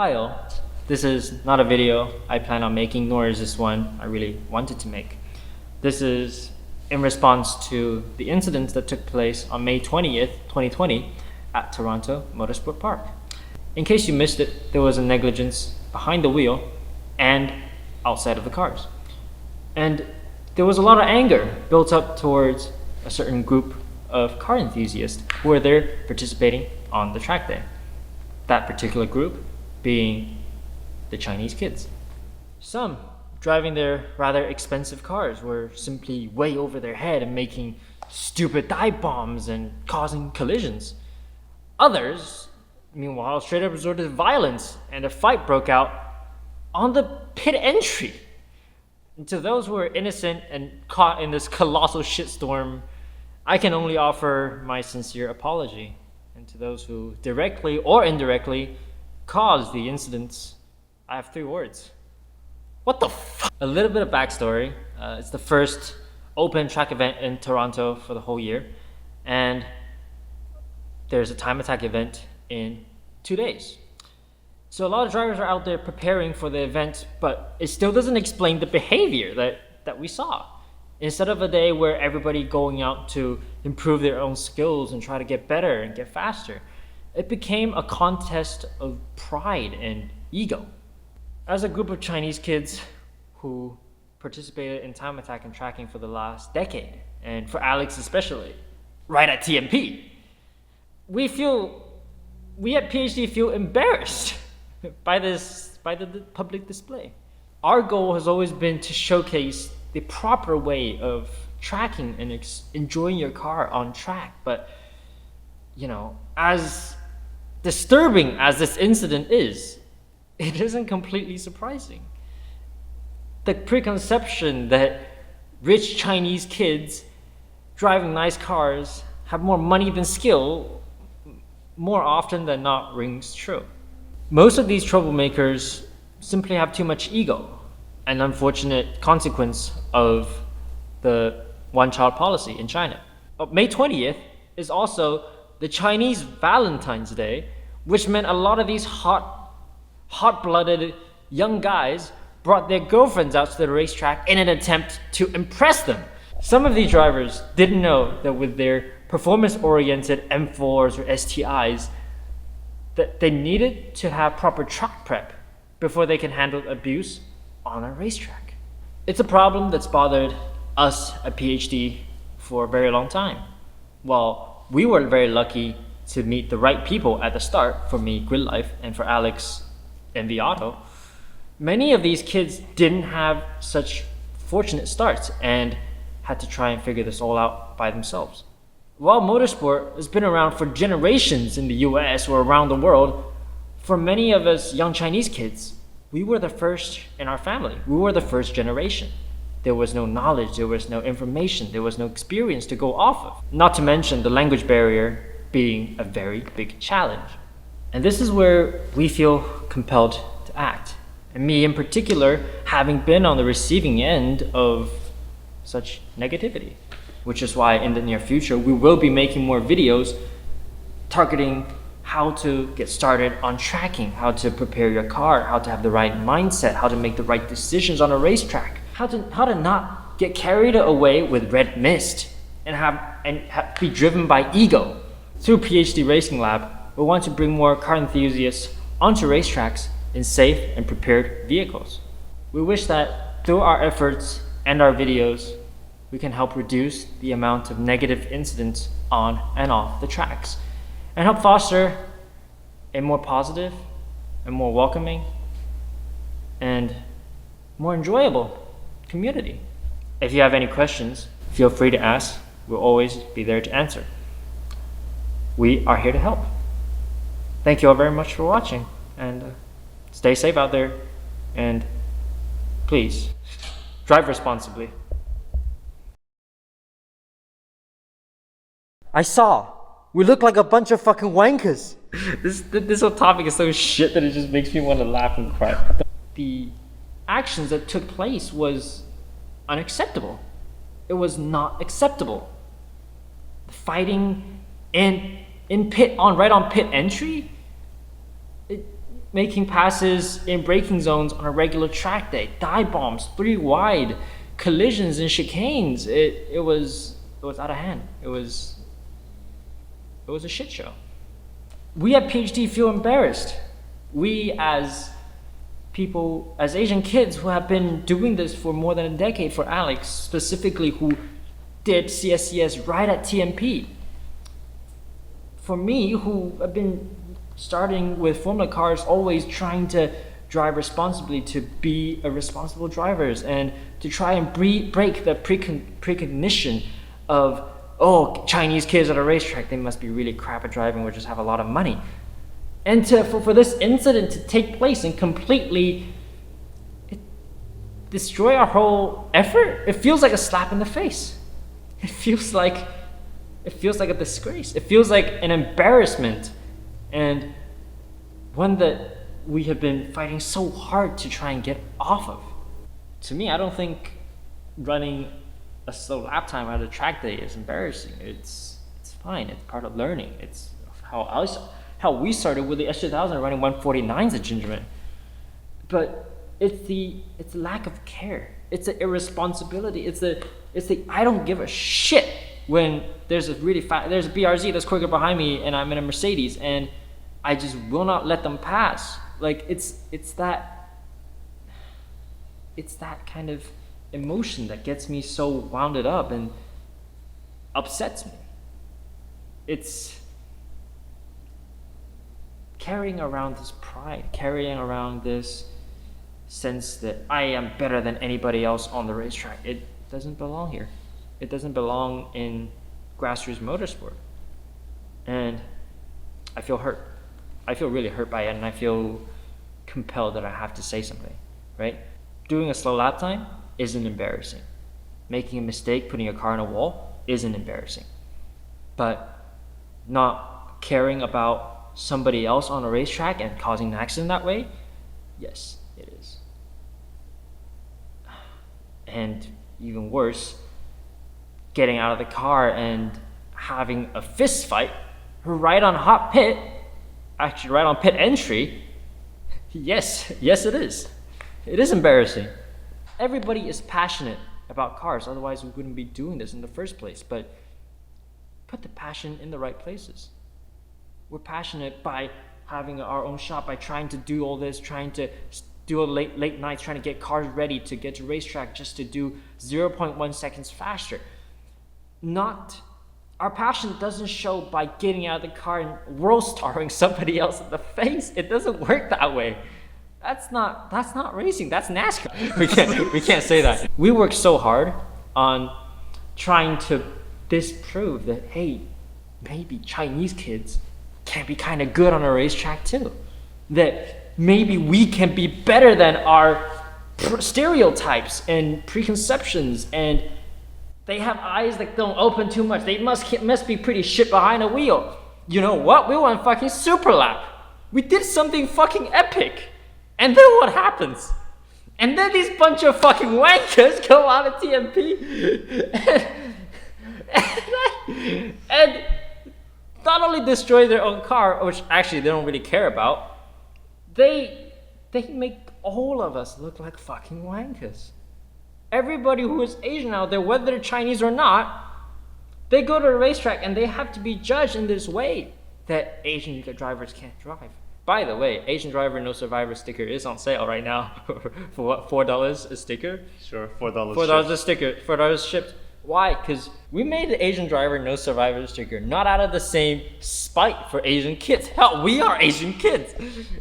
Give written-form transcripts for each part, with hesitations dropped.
Hi all, this is not a video I plan on making, nor is this one I really wanted to make. This is in response to the incident that took place on May 20th, 2020 at Toronto Motorsport Park. In case you missed it, there was a negligence behind the wheel and outside of the cars. And there was a lot of anger built up towards a certain group of car enthusiasts who were there participating on the track day. That particular group being the Chinese kids. Some, driving their rather expensive cars, were simply way over their head and making stupid dive bombs and causing collisions. Others, meanwhile, straight up resorted to violence, and a fight broke out on the pit entry. And to those who are innocent and caught in this colossal shitstorm, I can only offer my sincere apology. And to those who directly or indirectly caused the incidents, I have 3 words. What the fuck? A little bit of backstory. It's the first open track event in Toronto for the whole year. And there's a time attack event in 2 days. So a lot of drivers are out there preparing for the event, but it still doesn't explain the behavior that we saw. Instead of a day where everybody going out to improve their own skills and try to get better and get faster, it became a contest of pride and ego. As a group of Chinese kids who participated in time attack and tracking for the last decade, and for Alex especially, right at TMP, we at PhD feel embarrassed by the public display. Our goal has always been to showcase the proper way of tracking and enjoying your car on track, but as disturbing as this incident is, it isn't completely surprising. The preconception that rich Chinese kids driving nice cars have more money than skill more often than not rings true. Most of these troublemakers simply have too much ego, an unfortunate consequence of the one-child policy in China. But May 20th is also the Chinese Valentine's Day, which meant a lot of these hot-blooded young guys brought their girlfriends out to the racetrack in an attempt to impress them. Some of these drivers didn't know that with their performance-oriented M4s or STIs, that they needed to have proper track prep before they can handle abuse on a racetrack. It's a problem that's bothered us at PhD for a very long time. While we were very lucky to meet the right people at the start, for me, Grid Life, and for Alex, MV Auto, many of these kids didn't have such fortunate starts and had to try and figure this all out by themselves. While motorsport has been around for generations in the US or around the world, for many of us young Chinese kids, we were the first in our family. We were the first generation. There was no knowledge, there was no information, there was no experience to go off of. Not to mention the language barrier being a very big challenge. And this is where we feel compelled to act. And me in particular, having been on the receiving end of such negativity. Which is why in the near future, we will be making more videos targeting how to get started on tracking, how to prepare your car, how to have the right mindset, how to make the right decisions on a racetrack, how to not get carried away with red mist and be driven by ego. Through PhD Racing Lab, we want to bring more car enthusiasts onto racetracks in safe and prepared vehicles. We wish that through our efforts and our videos, we can help reduce the amount of negative incidents on and off the tracks and help foster a more positive and more welcoming and more enjoyable community. If you have any questions, feel free to ask. We'll always be there to answer. We are here to help. Thank you all very much for watching, and stay safe out there, and please drive responsibly. I saw. We look like a bunch of fucking wankers. This whole topic is so shit that it just makes me want to laugh and cry. The actions that took place was unacceptable. It was not acceptable. Fighting in pit on pit entry. making passes in braking zones on a regular track day, dive bombs, 3 wide, collisions and chicanes. It was out of hand. It was a shit show. We at PhD feel embarrassed. We as people, as Asian kids who have been doing this for more than a decade, for Alex specifically, who did CSCS right at TMP. For me, who have been starting with Formula cars, always trying to drive responsibly, to be a responsible drivers, and to try and break the precognition of, oh, Chinese kids at a racetrack, they must be really crap at driving or just have a lot of money. And for this incident to take place and completely destroy our whole effort, it feels like a slap in the face. It feels like a disgrace. It feels like an embarrassment, and one that we have been fighting so hard to try and get off of. To me, I don't think running a slow lap time at a track day is embarrassing. It's fine. It's part of learning. It's how we started with the S2000 running 149s at Gingerman. But it's the lack of care. It's the irresponsibility. It's the I don't give a shit when there's a BRZ that's quicker behind me and I'm in a Mercedes and I just will not let them pass. Like it's that kind of emotion that gets me so wound up and upsets me. It's carrying around this pride, carrying around this sense that I am better than anybody else on the racetrack. It doesn't belong here. It doesn't belong in grassroots motorsport. And I feel hurt. I feel really hurt by it, and I feel compelled that I have to say something, right? Doing a slow lap time isn't embarrassing. Making a mistake, putting a car in a wall isn't embarrassing. But not caring about somebody else on a racetrack and causing an accident that way, yes, it is. And even worse, getting out of the car and having a fist fight right on hot pit, actually right on pit entry, yes it is. It is embarrassing. Everybody is passionate about cars, otherwise we wouldn't be doing this in the first place. But put the passion in the right places. We're passionate by having our own shop, by trying to do all this, trying to do a late nights, trying to get cars ready to get to racetrack just to do 0.1 seconds faster. Our passion doesn't show by getting out of the car and world starring somebody else in the face. It doesn't work that way. That's not racing. That's NASCAR. We can't say that. We work so hard on trying to disprove that, hey, maybe Chinese kids can be kind of good on a racetrack too. That maybe we can be better than our stereotypes and preconceptions, and they have eyes that don't open too much. They must be pretty shit behind a wheel. You know what? We won fucking super lap. We did something fucking epic. And then what happens? And then these bunch of fucking wankers go out of TMP and not only destroy their own car, which actually they don't really care about, they make all of us look like fucking wankers. Everybody who is Asian out there, whether they're Chinese or not, they go to a racetrack and they have to be judged in this way that Asian drivers can't drive. By the way, Asian driver no survivor sticker is on sale right now for what, $4 a sticker? Sure, $4. $4 a sticker, $4 shipped. Why? Because we made the Asian driver no survivor sticker not out of the same spite for Asian kids. Hell, we are Asian kids.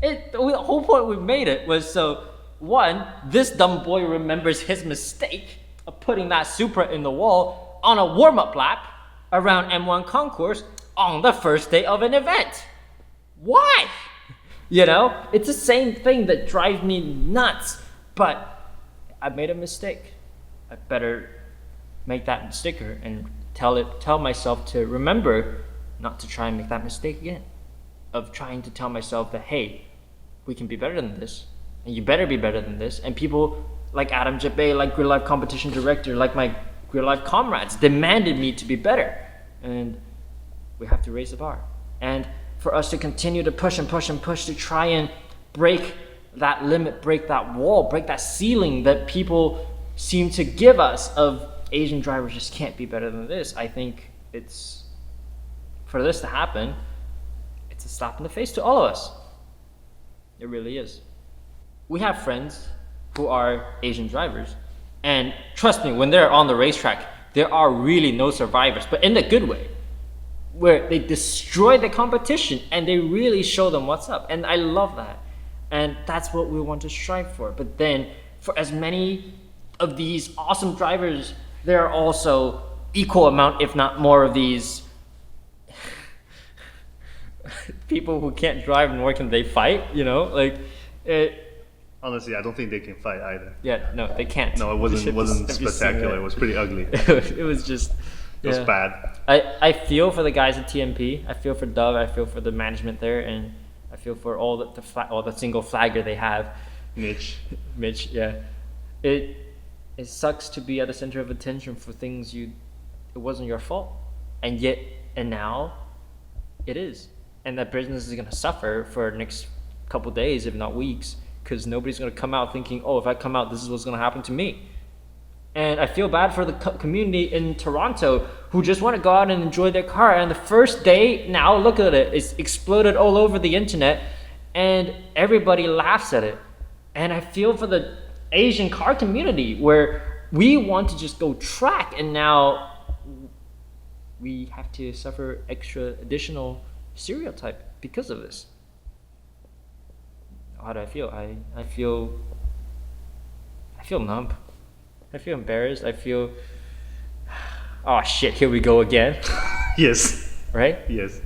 The whole point we made it was so, one, this dumb boy remembers his mistake of putting that Supra in the wall on a warm-up lap around M1 concourse on the first day of an event. Why? You know, it's the same thing that drives me nuts, but I made a mistake. I better make that sticker and tell myself to remember not to try and make that mistake again, of trying to tell myself that, hey, we can be better than this, and you better be better than this. And people like Adam Jabe, like Grid Life competition director, like my Grid Life comrades demanded me to be better, and we have to raise the bar. And for us to continue to push and push and push to try and break that limit, break that wall, break that ceiling that people seem to give us of Asian drivers just can't be better than this. I think it's, for this to happen, it's a slap in the face to all of us. It really is. We have friends who are Asian drivers, and trust me, when they're on the racetrack, there are really no survivors, but in the good way, where they destroy the competition and they really show them what's up. And I love that. And that's what we want to strive for. But then for as many of these awesome drivers, there are also equal amount, if not more, of these people who can't drive, nor can they fight, you know, like it. Honestly, I don't think they can fight either. Yeah, no, they can't. No, it wasn't spectacular. It was pretty ugly. It was just. It was bad. I feel for the guys at TMP. I feel for Dove. I feel for the management there, and I feel for all the single flagger they have. Mitch, yeah. It sucks to be at the center of attention for things it wasn't your fault, and now it is, and that business is gonna suffer for the next couple days, if not weeks, because nobody's gonna come out thinking, oh, if I come out, this is what's gonna happen to me. And I feel bad for the community in Toronto who just want to go out and enjoy their car. And the first day, now look at it, it's exploded all over the internet and everybody laughs at it. And I feel for the Asian car community where we want to just go track, and now we have to suffer additional stereotype because of this. How do I feel? I feel numb. I feel embarrassed. I feel, oh shit, here we go again. Yes. Right? Yes.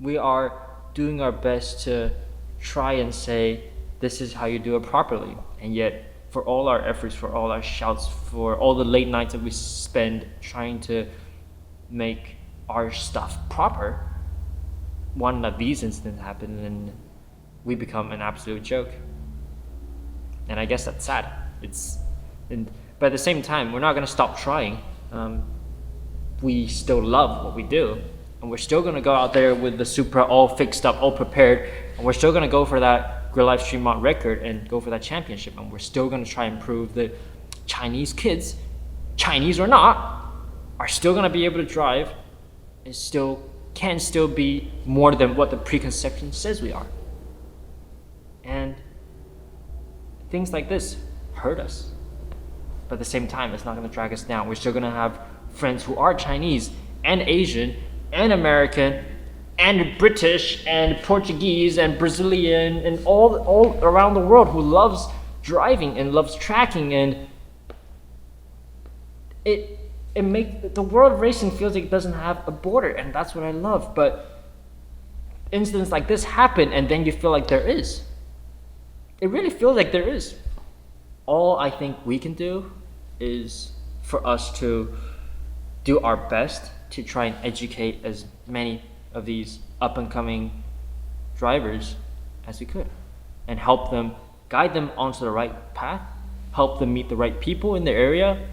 We are doing our best to try and say, this is how you do it properly. And yet, for all our efforts, for all our shouts, for all the late nights that we spend trying to make our stuff proper, one of these incidents happen and we become an absolute joke. And I guess that's sad. But at the same time, we're not going to stop trying. We still love what we do. And we're still going to go out there with the Supra all fixed up, all prepared. And we're still going to go for that Grill Life Streamont record and go for that championship. And we're still going to try and prove that Chinese kids, Chinese or not, are still going to be able to drive and can still be more than what the preconception says we are. And things like this hurt us. But at the same time, it's not going to drag us down. We're still going to have friends who are Chinese and Asian and American and British and Portuguese and Brazilian and all around the world who loves driving and loves tracking, and it makes the world of racing feels like it doesn't have a border, and that's what I love. But incidents like this happen, and then you feel like there is. It really feels like there is. All I think we can do is for us to do our best to try and educate as many of these up-and-coming drivers as we could, and help them, guide them onto the right path, help them meet the right people in their area,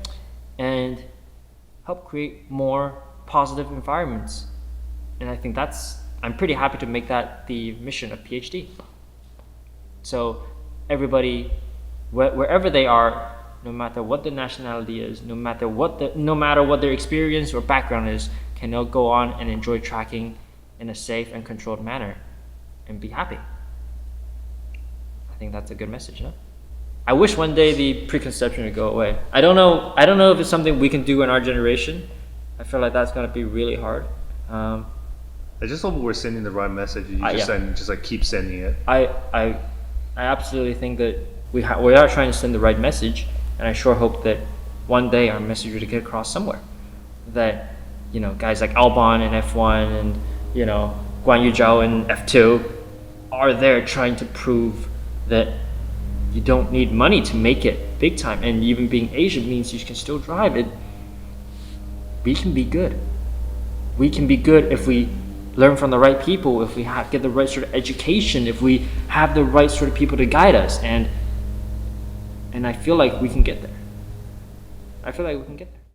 and help create more positive environments. And I think I'm pretty happy to make that the mission of PhD. So everybody, wherever they are, no matter what the nationality is, no matter what their experience or background is, can now go on and enjoy tracking in a safe and controlled manner and be happy. I think that's a good message, no? I wish one day the preconception would go away. I don't know if it's something we can do in our generation. I feel like that's going to be really hard. I just hope we're sending the right message. You just keep sending it. I absolutely think that we are trying to send the right message, and I sure hope that one day our message will get across somewhere. That, you know, guys like Albon in F1 and, you know, Guan Yu Zhao in F2 are there trying to prove that you don't need money to make it big time, and even being Asian means you can still drive it. We can be good. We can be good if we learn from the right people, if we get the right sort of education, if we have the right sort of people to guide us, and I feel like we can get there. I feel like we can get there.